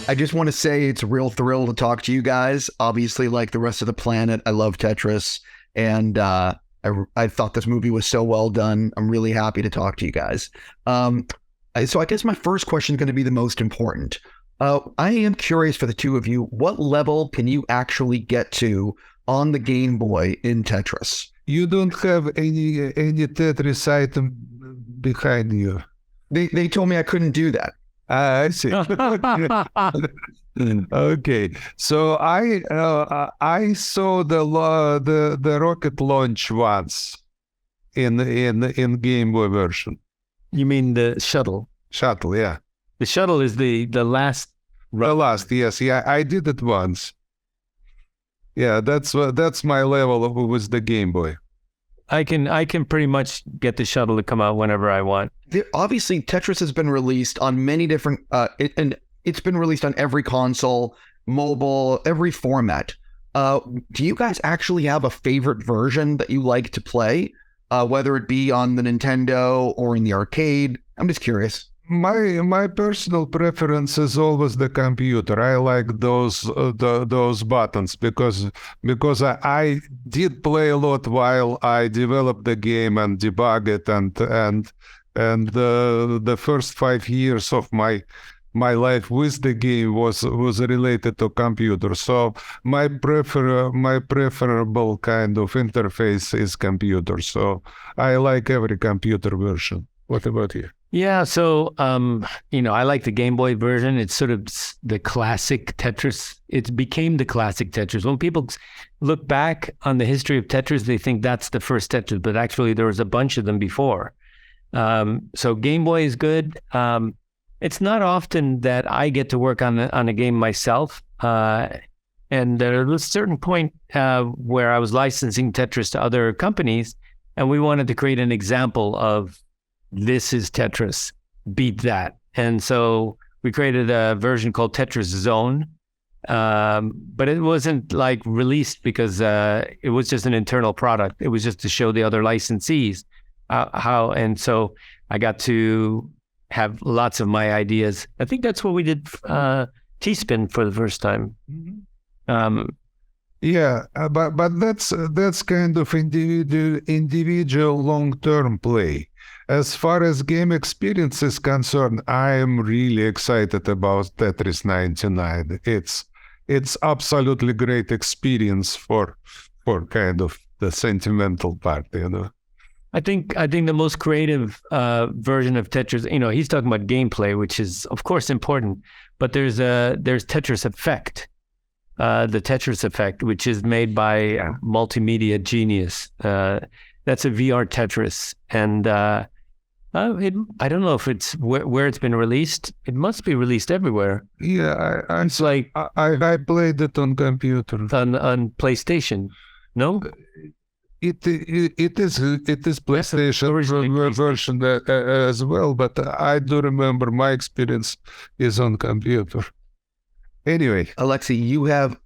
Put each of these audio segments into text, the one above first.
I just want to say it's a real thrill to talk to you guys. Obviously, like the rest of the planet, I love Tetris, and I thought this movie was so well done. I'm really happy to talk to you guys. So I guess my first question is going to be the most important. I am curious for the two of you, what level can you actually get to on the Game Boy in Tetris? You don't have any Tetris item behind you. They told me I couldn't do that. I see. Okay, so I saw the rocket launch once in Game Boy version. You mean the shuttle? Shuttle, yeah. The shuttle is the last. The last, yes, yeah. I did it once. Yeah, that's my level with the Game Boy. I can pretty much get the shuttle to come out whenever I want. Obviously, Tetris has been released on many different, and it's been released on every console, mobile, every format. Do you guys actually have a favorite version that you like to play, whether it be on the Nintendo or in the arcade? I'm just curious. My personal preference is always the computer. I like those buttons because I did play a lot while I developed the game and debug it, and the first 5 years of my life with the game was related to computer. So my preferable kind of interface is computer. So I like every computer version. What about you? Yeah, so I like the Game Boy version. It's sort of the classic Tetris. It became the classic Tetris. When people look back on the history of Tetris, they think that's the first Tetris, but actually there was a bunch of them before. So Game Boy is good. It's not often that I get to work on a game myself, and there was a certain point where I was licensing Tetris to other companies, and we wanted to create an example of this is Tetris, beat that. And so we created a version called Tetris Zone, but it wasn't like released because it was just an internal product. It was just to show the other licensees how, and so I got to have lots of my ideas. I think that's what we did T-Spin for the first time. Yeah, but that's kind of individual long-term play. As far as game experience is concerned, I am really excited about Tetris 99. It's absolutely great experience for kind of the sentimental part, I think the most creative version of Tetris, he's talking about gameplay, which is of course important, but there's Tetris Effect, the Tetris Effect, which is made by Multimedia Genius. That's a VR Tetris, and I don't know if it's where it's been released. It must be released everywhere. Yeah, it's like I played it on computer on PlayStation. No, it is PlayStation version as well, but I do remember my experience is on computer. Anyway, Alexey, you have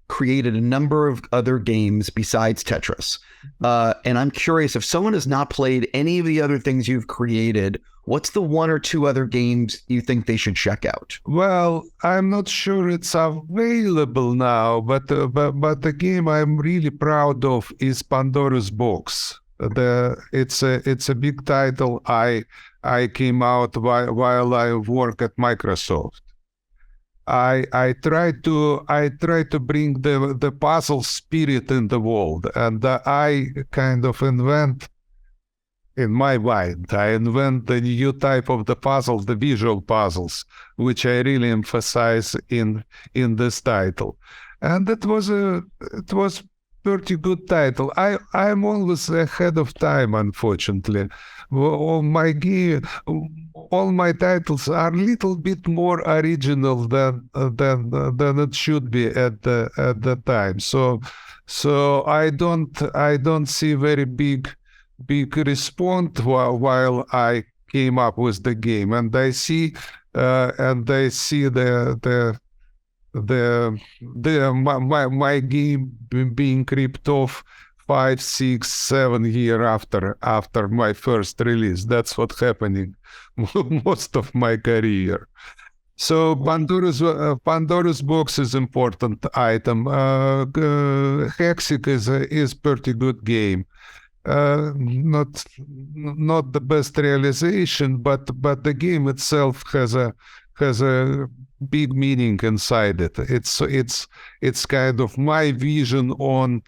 created a number of other games besides Tetris. And I'm curious, if someone has not played any of the other things you've created, what's the one or two other games you think they should check out? Well, I'm not sure it's available now, but the game I'm really proud of is Pandora's Box. It's a big title. I came out while I work at Microsoft. I try to bring the puzzle spirit in the world, and I kind of invent in my mind. I invent the new type of the puzzles, the visual puzzles, which I really emphasize in this title, and it was pretty good title. I'm always ahead of time, unfortunately. All my titles are a little bit more original than it should be at the time. So I don't see very big response while I came up with the game, and I see my game being ripped off 5, 6, 7 years after my first release. That's what's happening most of my career. So Pandora's box is important item. Hexic is pretty good game. Not the best realization, but the game itself has a big meaning inside it. It's kind of my vision on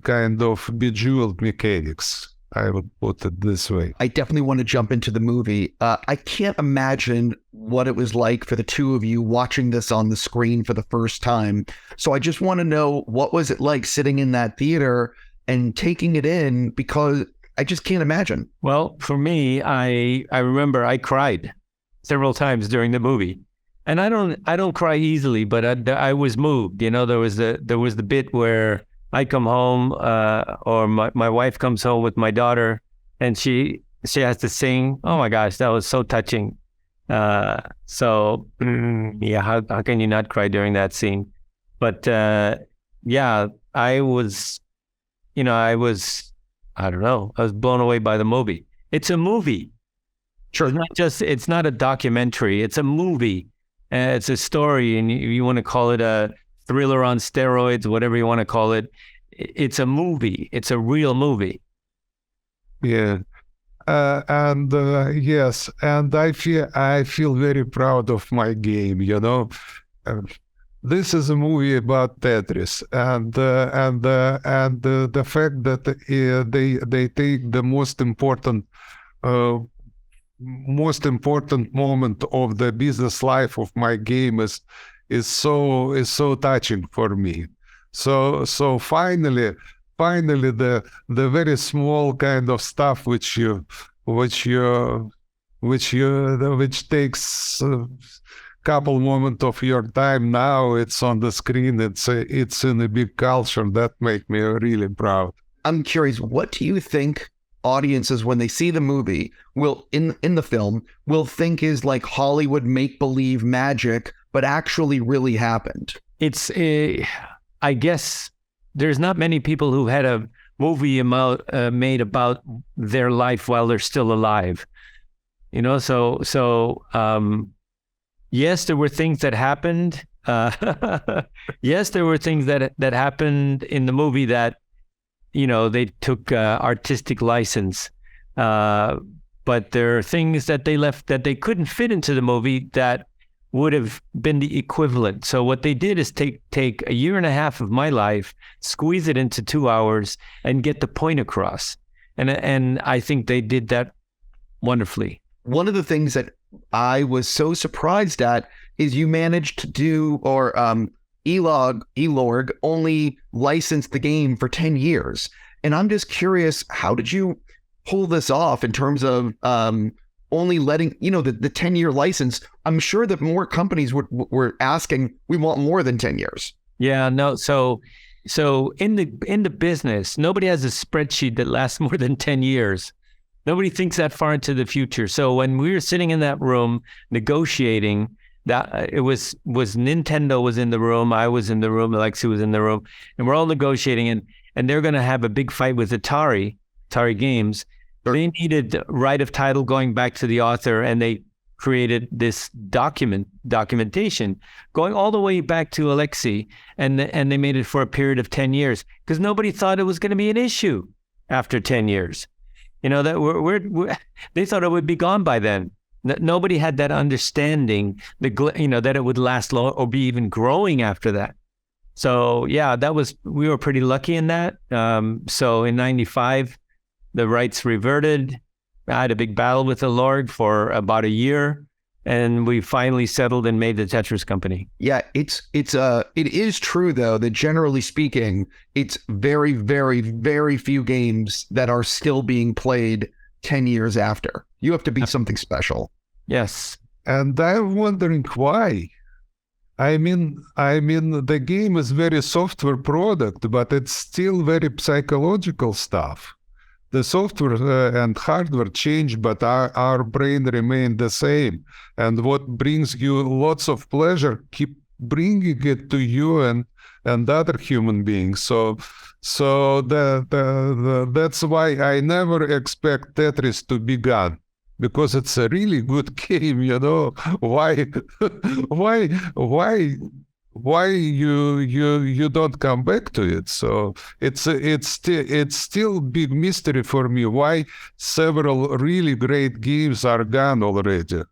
kind of bejeweled mechanics. I would put it this way. I definitely want to jump into the movie. I can't imagine what it was like for the two of you watching this on the screen for the first time. So I just want to know, what was it like sitting in that theater and taking it in, because I just can't imagine. Well, for me, I remember I cried several times during the movie, and I don't cry easily, but I was moved. You know, there was the bit where I come home, or my wife comes home with my daughter, and she has to sing. Oh my gosh, that was so touching. Yeah, how can you not cry during that scene? But yeah, I was. I don't know. I was blown away by the movie. It's a movie. Sure. It's not a documentary. It's a movie. It's a story, and you want to call it a thriller on steroids, whatever you want to call it. It's a movie. It's a real movie. Yeah. Yes, and I feel very proud of my game, This is a movie about Tetris, and the fact that they take the most important moment of the business life of my game is so touching for me. So finally the very small kind of stuff which takes couple moments of your time, now it's on the screen, it's in a big culture. That make me really proud. I'm curious, what do you think audiences, when they see the movie, will in the film will think is like Hollywood make-believe magic, but actually really happened? It's I guess there's not many people who had a movie made about their life while they're still alive, yes, there were things that happened. Yes, there were things that happened in the movie that, they took artistic license. But there are things that they left that they couldn't fit into the movie that would have been the equivalent. So what they did is take a year and a half of my life, squeeze it into 2 hours, and get the point across. And I think they did that wonderfully. One of the things that I was so surprised at is you managed to do, or Elorg only licensed the game for 10 years. And I'm just curious, how did you pull this off in terms of only letting, the 10-year license? I'm sure that more companies were asking, we want more than 10 years. Yeah, no. So in the business, nobody has a spreadsheet that lasts more than 10 years. Nobody thinks that far into the future. So when we were sitting in that room negotiating, that it was Nintendo was in the room, I was in the room, Alexey was in the room, and we're all negotiating, and they're going to have a big fight with Atari Games. They needed right of title going back to the author, and they created this documentation going all the way back to Alexey, and they made it for a period of 10 years because nobody thought it was going to be an issue after 10 years. That they thought it would be gone by then. Nobody had that understanding, that it would last long or be even growing after that. So yeah, we were pretty lucky in that. So in '95, the rights reverted. I had a big battle with Elorg for about a year, and we finally settled and made the Tetris company. Yeah, it is true though that generally speaking, it's very, very, very few games that are still being played 10 years after. You have to be something special. Yes. And I'm wondering why. I mean, the game is very software product, but it's still very psychological stuff. The software and hardware change, but our brain remain the same. And what brings you lots of pleasure, keep bringing it to you and other human beings. So that's why I never expect Tetris to be gone. because it's a really good game, why why why you don't come back to it? So it's still big mystery for me why several really great games are gone already.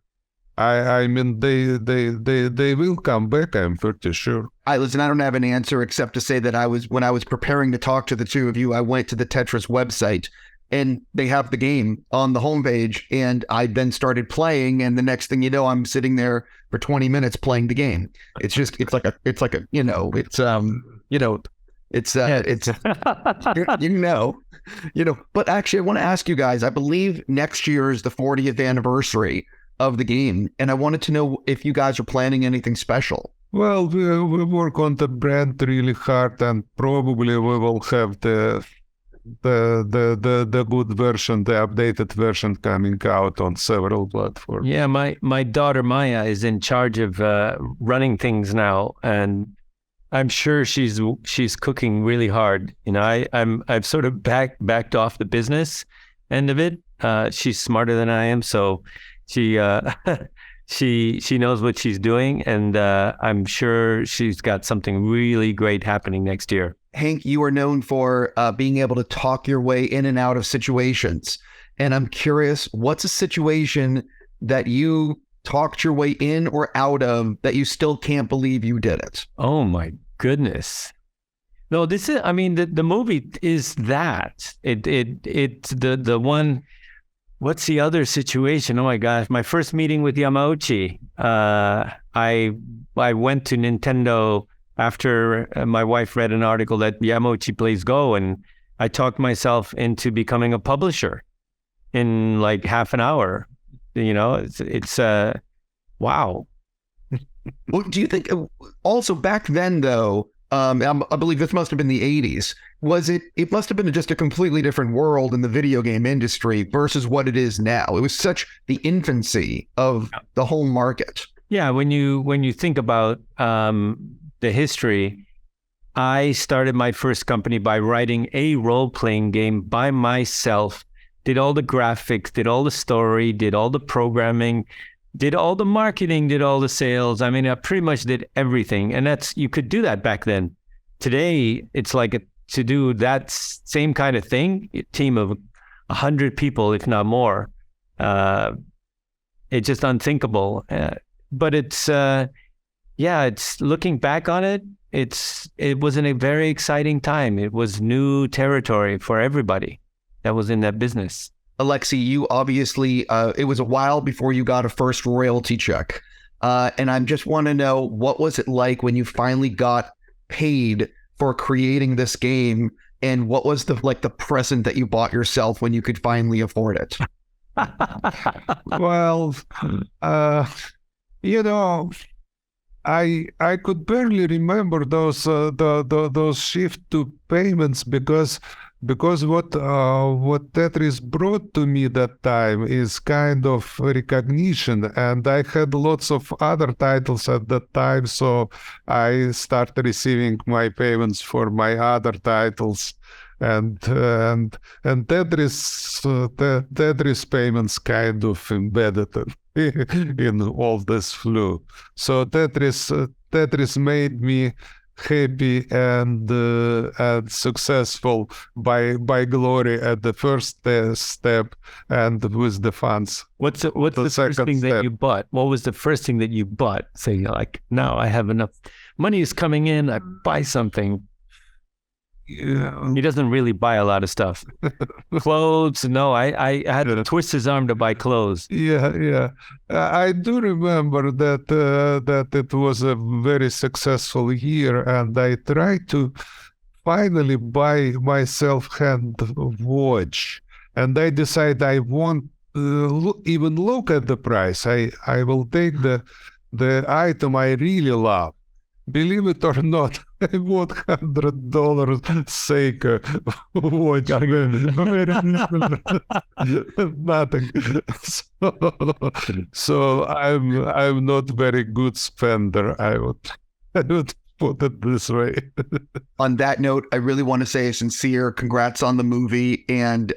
I mean they will come back, I'm pretty sure. Listen, I don't have an answer except to say that when I was preparing to talk to the two of you, I went to the Tetris website and they have the game on the homepage, and I then started playing, and the next thing you know, I'm sitting there for 20 minutes playing the game. It's like a but actually I want to ask you guys, I believe next year is the 40th anniversary of the game, and I wanted to know if you guys are planning anything special. Well, we work on the brand really hard, and probably we will have the good version, the updated version coming out on several platforms. Yeah, my daughter Maya is in charge of running things now, and I'm sure she's cooking really hard. I've sort of backed off the business end of it. She's smarter than I am, so she knows what she's doing, and I'm sure she's got something really great happening next year. Henk, you are known for being able to talk your way in and out of situations. And I'm curious, what's a situation that you talked your way in or out of that you still can't believe you did it? Oh my goodness. No, this is, I mean, the movie is that. It's the one, what's the other situation? Oh my gosh, my first meeting with Yamauchi. I went to Nintendo after my wife read an article that Yamauchi plays Go, and I talked myself into becoming a publisher in like half an hour. It's wow. Well, do you think also back then though, I believe this must have been the 80s. It must have been just a completely different world in the video game industry versus what it is now. It was such the infancy of the whole market. Yeah, when you think about the history, I started my first company by writing a role-playing game by myself, did all the graphics, did all the story, did all the programming, did all the marketing, did all the sales. I mean, I pretty much did everything. And you could do that back then. Today, it's like to do that same kind of thing, a team of 100 people, if not more. It's just unthinkable. But it's looking back on it, it was in a very exciting time. It was new territory for everybody that was in that business. Alexey, you obviously, it was a while before you got a first royalty check. And I just want to know, what was it like when you finally got paid for creating this game? And what was the present that you bought yourself when you could finally afford it? Well, I could barely remember those shift to payments because what Tetris brought to me that time is kind of recognition, and I had lots of other titles at that time, so I started receiving my payments for my other titles, and Tetris payments kind of embedded in all this flow. So Tetris made me happy and successful by glory at the first step and with the funds. What's the first thing that you bought? What was the first thing that you bought? Saying like, now I have enough money is coming in, I buy something. Yeah. He doesn't really buy a lot of stuff. Clothes, no, I had to twist his arm to buy clothes. Yeah. I do remember that it was a very successful year, and I tried to finally buy myself hand watch, and I decided I won't even look at the price. I will take the item I really love. Believe it or not, I bought $100 Seiko watch. Nothing. So I'm not very good spender. I would put it this way. On that note, I really want to say a sincere congrats on the movie and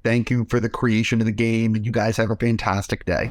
thank you for the creation of the game. And you guys have a fantastic day.